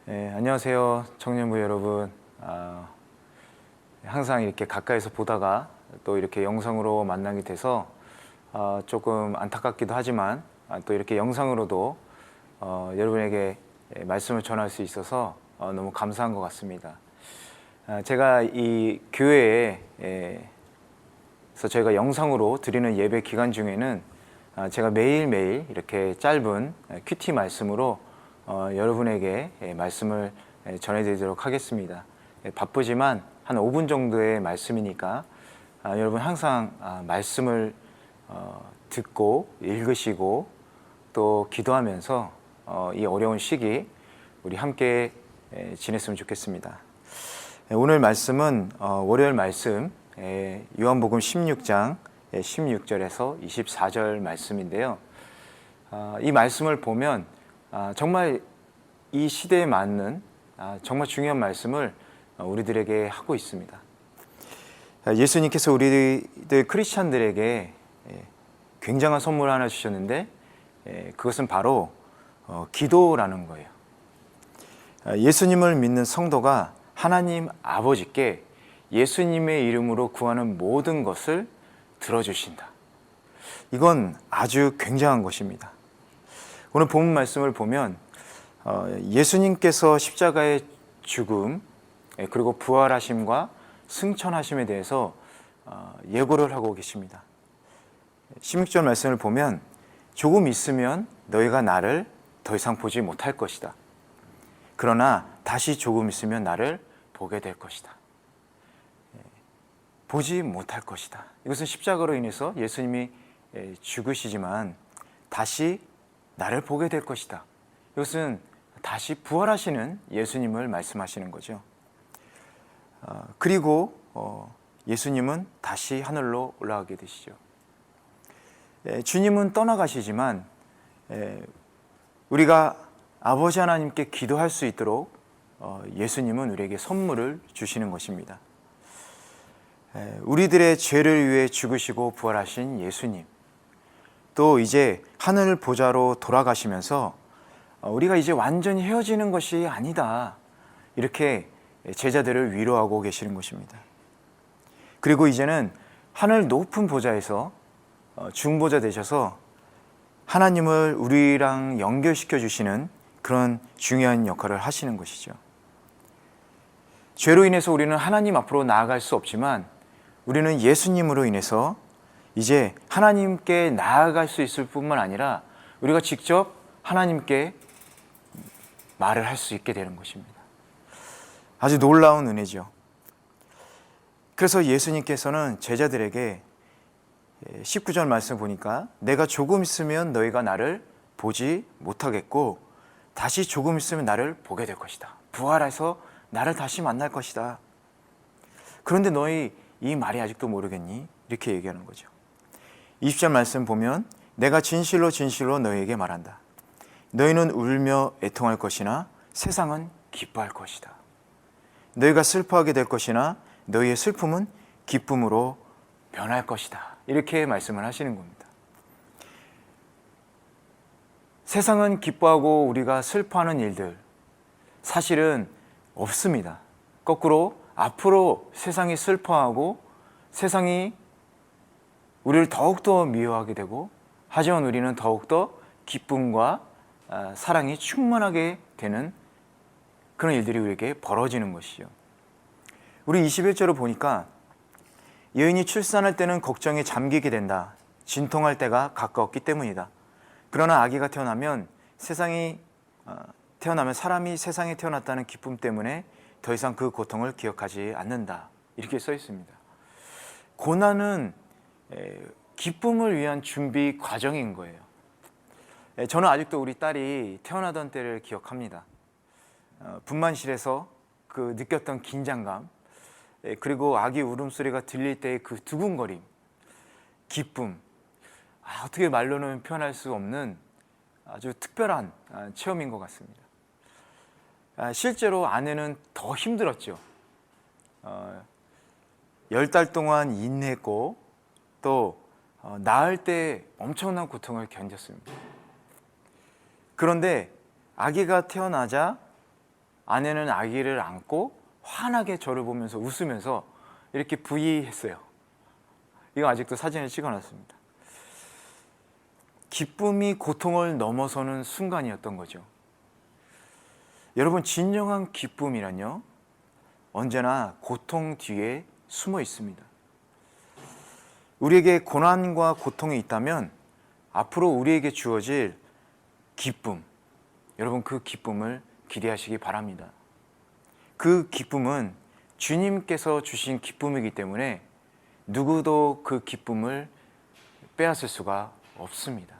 안녕하세요, 청년부 여러분. 항상 이렇게 가까이서 보다가 또 이렇게 영상으로 만나게 돼서 조금 안타깝기도 하지만 또 이렇게 영상으로도 여러분에게 말씀을 전할 수 있어서 너무 감사한 것 같습니다. 제가 이 교회에서 저희가 영상으로 드리는 예배 기간 중에는 제가 매일매일 이렇게 짧은 큐티 말씀으로 여러분에게 말씀을 전해드리도록 하겠습니다. 바쁘지만 한 5분 정도의 말씀이니까 여러분 항상 말씀을 듣고 읽으시고 또 기도하면서 이 어려운 시기 우리 함께 지냈으면 좋겠습니다. 오늘 말씀은 월요일 말씀 요한복음 16장 16절에서 24절 말씀인데요. 이 말씀을 보면 정말 이 시대에 맞는 정말 중요한 말씀을 우리들에게 하고 있습니다. 예수님께서 우리들 크리스찬들에게 굉장한 선물 하나 주셨는데 그것은 바로 기도라는 거예요. 예수님을 믿는 성도가 하나님 아버지께 예수님의 이름으로 구하는 모든 것을 들어주신다. 이건 아주 굉장한 것입니다. 오늘 본문 말씀을 보면 예수님께서 십자가의 죽음 그리고 부활하심과 승천하심에 대해서 예고를 하고 계십니다. 16절 말씀을 보면 조금 있으면 너희가 나를 더 이상 보지 못할 것이다. 그러나 다시 조금 있으면 나를 보게 될 것이다. 보지 못할 것이다. 이것은 십자가로 인해서 예수님이 죽으시지만 다시 나를 보게 될 것이다. 이것은 다시 부활하시는 예수님을 말씀하시는 거죠. 그리고 예수님은 다시 하늘로 올라가게 되시죠. 주님은 떠나가시지만 우리가 아버지 하나님께 기도할 수 있도록 예수님은 우리에게 선물을 주시는 것입니다. 우리들의 죄를 위해 죽으시고 부활하신 예수님, 또 이제 하늘 보좌로 돌아가시면서 우리가 이제 완전히 헤어지는 것이 아니다, 이렇게 제자들을 위로하고 계시는 것입니다. 그리고 이제는 하늘 높은 보좌에서 중보자 되셔서 하나님을 우리랑 연결시켜 주시는 그런 중요한 역할을 하시는 것이죠. 죄로 인해서 우리는 하나님 앞으로 나아갈 수 없지만 우리는 예수님으로 인해서 이제 하나님께 나아갈 수 있을 뿐만 아니라 우리가 직접 하나님께 말을 할 수 있게 되는 것입니다. 아주 놀라운 은혜죠. 그래서 예수님께서는 제자들에게 19절 말씀 보니까 내가 조금 있으면 너희가 나를 보지 못하겠고 다시 조금 있으면 나를 보게 될 것이다. 부활해서 나를 다시 만날 것이다. 그런데 너희 이 말이 아직도 모르겠니? 이렇게 얘기하는 거죠. 20절 말씀 보면 내가 진실로 진실로 너희에게 말한다. 너희는 울며 애통할 것이나 세상은 기뻐할 것이다. 너희가 슬퍼하게 될 것이나 너희의 슬픔은 기쁨으로 변할 것이다. 이렇게 말씀을 하시는 겁니다. 세상은 기뻐하고 우리가 슬퍼하는 일들 사실은 없습니다. 거꾸로 앞으로 세상이 슬퍼하고 세상이 우리를 더욱더 미워하게 되고 하지만 우리는 더욱더 기쁨과 사랑이 충만하게 되는 그런 일들이 우리에게 벌어지는 것이죠. 우리 21절을 보니까 여인이 출산할 때는 걱정에 잠기게 된다. 진통할 때가 가까웠기 때문이다. 그러나 아기가 태어나면 사람이 세상에 태어났다는 기쁨 때문에 더 이상 그 고통을 기억하지 않는다. 이렇게 써 있습니다. 고난은 기쁨을 위한 준비 과정인 거예요. 저는 아직도 우리 딸이 태어나던 때를 기억합니다. 분만실에서 그 느꼈던 긴장감, 그리고 아기 울음소리가 들릴 때의 그 두근거림, 기쁨, 어떻게 말로는 표현할 수 없는 아주 특별한 체험인 것 같습니다. 실제로 아내는 더 힘들었죠. 10달 동안 인내했고 또 낳을 때 엄청난 고통을 견뎠습니다. 그런데 아기가 태어나자 아내는 아기를 안고 환하게 저를 보면서 웃으면서 이렇게 부위했어요. 이거 아직도 사진을 찍어놨습니다. 기쁨이 고통을 넘어서는 순간이었던 거죠. 여러분, 진정한 기쁨이란요, 언제나 고통 뒤에 숨어 있습니다. 우리에게 고난과 고통이 있다면 앞으로 우리에게 주어질 기쁨, 여러분 그 기쁨을 기대하시기 바랍니다. 그 기쁨은 주님께서 주신 기쁨이기 때문에 누구도 그 기쁨을 빼앗을 수가 없습니다.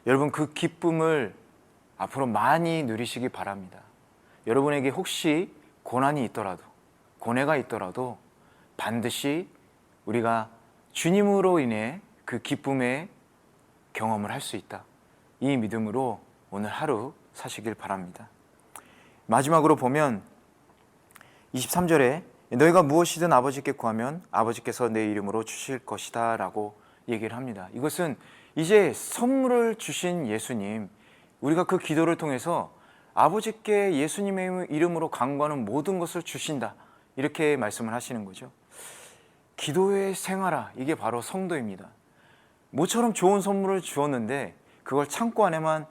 여러분, 그 기쁨을 앞으로 많이 누리시기 바랍니다. 여러분에게 혹시 고난이 있더라도, 고뇌가 있더라도 반드시 우리가 주님으로 인해 그 기쁨의 경험을 할 수 있다. 이 믿음으로 오늘 하루 사시길 바랍니다. 마지막으로 보면 23절에 너희가 무엇이든 아버지께 구하면 아버지께서 내 이름으로 주실 것이다 라고 얘기를 합니다. 이것은 이제 선물을 주신 예수님, 우리가 그 기도를 통해서 아버지께 예수님의 이름으로 간구하는 모든 것을 주신다, 이렇게 말씀을 하시는 거죠. 기도의 생활아, 이게 바로 성도입니다. 모처럼 좋은 선물을 주었는데 그걸 창고 안에만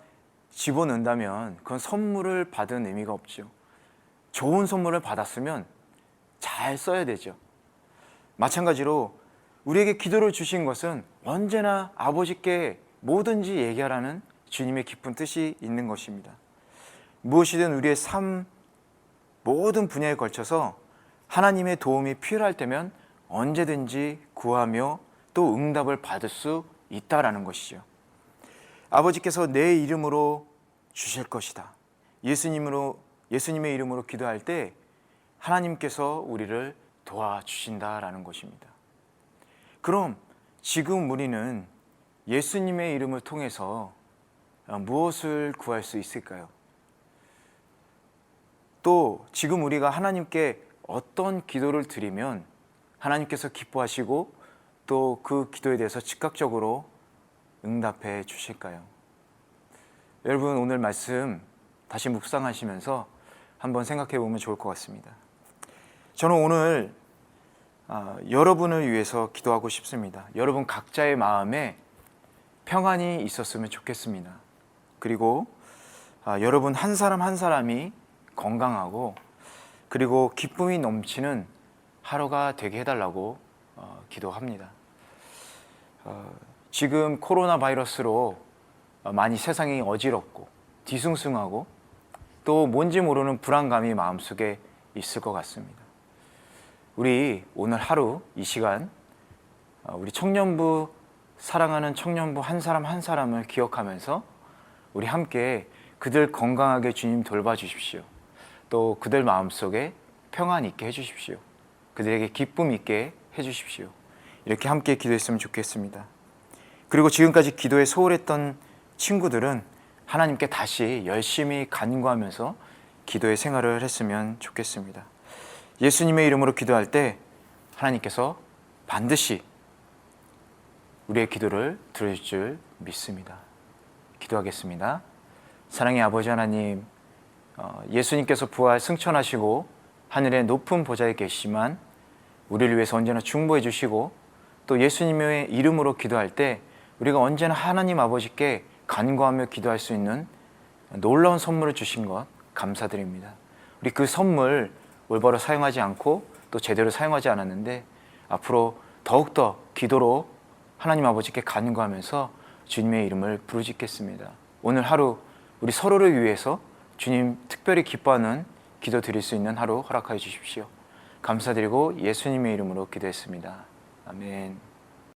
집어넣는다면 그건 선물을 받은 의미가 없죠. 좋은 선물을 받았으면 잘 써야 되죠. 마찬가지로 우리에게 기도를 주신 것은 언제나 아버지께 뭐든지 얘기하라는 주님의 깊은 뜻이 있는 것입니다. 무엇이든 우리의 삶 모든 분야에 걸쳐서 하나님의 도움이 필요할 때면 언제든지 구하며 또 응답을 받을 수 있다라는 것이죠. 아버지께서 내 이름으로 주실 것이다. 예수님의 이름으로 기도할 때 하나님께서 우리를 도와주신다라는 것입니다. 그럼 지금 우리는 예수님의 이름을 통해서 무엇을 구할 수 있을까요? 또 지금 우리가 하나님께 어떤 기도를 드리면 하나님께서 기뻐하시고 또 그 기도에 대해서 즉각적으로 응답해 주실까요? 여러분, 오늘 말씀 다시 묵상하시면서 한번 생각해 보면 좋을 것 같습니다. 저는 오늘 여러분을 위해서 기도하고 싶습니다. 여러분 각자의 마음에 평안이 있었으면 좋겠습니다. 그리고 여러분 한 사람 한 사람이 건강하고 그리고 기쁨이 넘치는 하루가 되게 해달라고 기도합니다. 지금 코로나 바이러스로 많이 세상이 어지럽고 뒤숭숭하고 또 뭔지 모르는 불안감이 마음속에 있을 것 같습니다. 우리 오늘 하루 이 시간 우리 청년부, 사랑하는 청년부 한 사람 한 사람을 기억하면서 우리 함께 그들 건강하게 주님 돌봐주십시오. 또 그들 마음속에 평안 있게 해주십시오. 그들에게 기쁨 있게 해주십시오. 이렇게 함께 기도했으면 좋겠습니다. 그리고 지금까지 기도에 소홀했던 친구들은 하나님께 다시 열심히 간구하면서 기도의 생활을 했으면 좋겠습니다. 예수님의 이름으로 기도할 때 하나님께서 반드시 우리의 기도를 들으실 줄 믿습니다. 기도하겠습니다. 사랑의 아버지 하나님, 예수님께서 부활 승천하시고 하늘의 높은 보좌에 계시지만 우리를 위해서 언제나 중보해 주시고 또 예수님의 이름으로 기도할 때 우리가 언제나 하나님 아버지께 간구하며 기도할 수 있는 놀라운 선물을 주신 것 감사드립니다. 우리 그 선물 올바로 사용하지 않고 또 제대로 사용하지 않았는데 앞으로 더욱더 기도로 하나님 아버지께 간구하면서 주님의 이름을 부르짖겠습니다. 오늘 하루 우리 서로를 위해서 주님 특별히 기뻐하는 기도 드릴 수 있는 하루 허락하여 주십시오. 감사드리고 예수님의 이름으로 기도했습니다. 아멘.